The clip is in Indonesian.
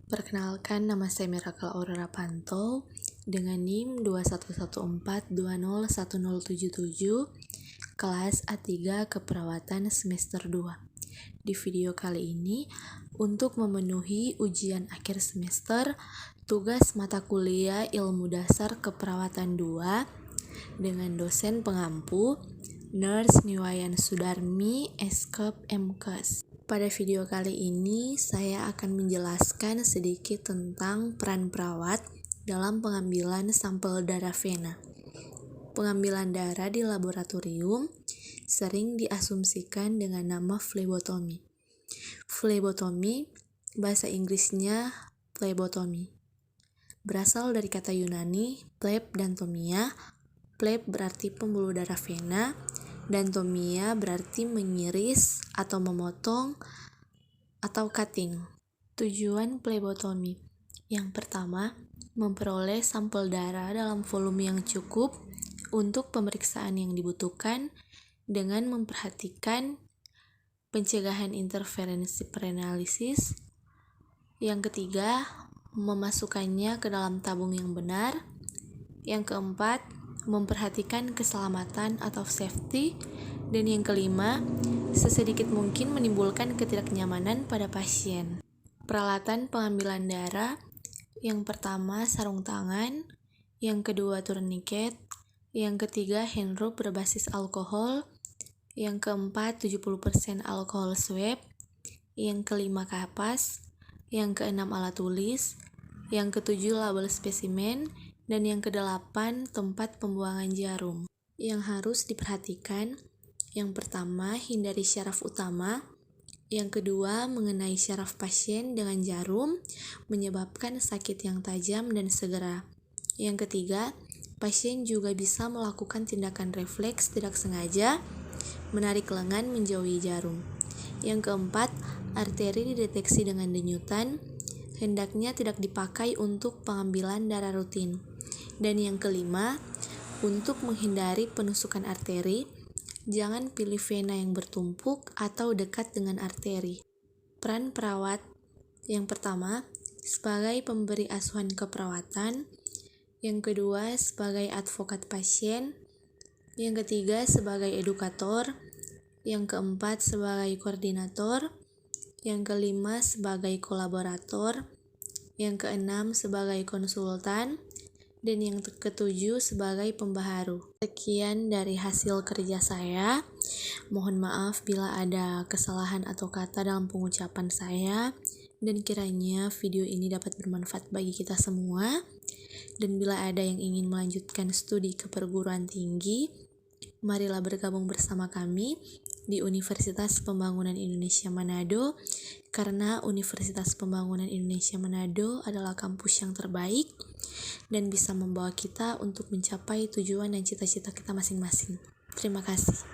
Perkenalkan, nama saya Miracle Aurora Panto dengan NIM 2114201077, kelas A3 Keperawatan semester 2. Di video kali ini, untuk memenuhi ujian akhir semester, tugas mata kuliah Ilmu Dasar Keperawatan 2 dengan dosen pengampu, Nurse Niwayan Sudarmi, Eskep MKes. Pada video kali ini, saya akan menjelaskan sedikit tentang peran perawat dalam pengambilan sampel darah vena. Pengambilan darah di laboratorium sering diasumsikan dengan nama flebotomi. Flebotomi, bahasa Inggrisnya phlebotomy. Berasal dari kata Yunani, phleb dan tomia. Phleb berarti pembuluh darah vena, dan tomia berarti mengiris atau memotong atau cutting. Tujuan flebotomi yang pertama, memperoleh sampel darah dalam volume yang cukup untuk pemeriksaan yang dibutuhkan dengan memperhatikan pencegahan interferensi perenalisis. Yang ketiga, memasukkannya ke dalam tabung yang benar. Yang keempat, memperhatikan keselamatan atau safety. Dan yang kelima, sesedikit mungkin menimbulkan ketidaknyamanan pada pasien. Peralatan pengambilan darah, yang pertama sarung tangan, yang kedua tourniquet, yang ketiga hand rub berbasis alkohol, yang keempat 70% alkohol swab, yang kelima kapas, yang keenam alat tulis, yang ketujuh label spesimen, dan yang kedelapan tempat pembuangan jarum. Yang harus diperhatikan, yang pertama hindari syaraf utama, yang kedua mengenai syaraf pasien dengan jarum menyebabkan sakit yang tajam dan segera. Yang ketiga, pasien juga bisa melakukan tindakan refleks tidak sengaja, menarik lengan menjauhi jarum. Yang keempat, arteri dideteksi dengan denyutan, hendaknya tidak dipakai untuk pengambilan darah rutin. Dan yang kelima, untuk menghindari penusukan arteri, jangan pilih vena yang bertumpuk atau dekat dengan arteri. Peran perawat, yang pertama, sebagai pemberi asuhan keperawatan, yang kedua, sebagai advokat pasien, yang ketiga, sebagai edukator, yang keempat, sebagai koordinator, yang kelima, sebagai kolaborator, yang keenam, sebagai konsultan, dan yang ketujuh sebagai pembaharu. Sekian dari hasil kerja saya. Mohon maaf bila ada kesalahan atau kata dalam pengucapan saya, dan kiranya video ini dapat bermanfaat bagi kita semua. Dan bila ada yang ingin melanjutkan studi ke perguruan tinggi, marilah bergabung bersama kami di Universitas Pembangunan Indonesia Manado, karena Universitas Pembangunan Indonesia Manado adalah kampus yang terbaik dan bisa membawa kita untuk mencapai tujuan dan cita-cita kita masing-masing. Terima kasih.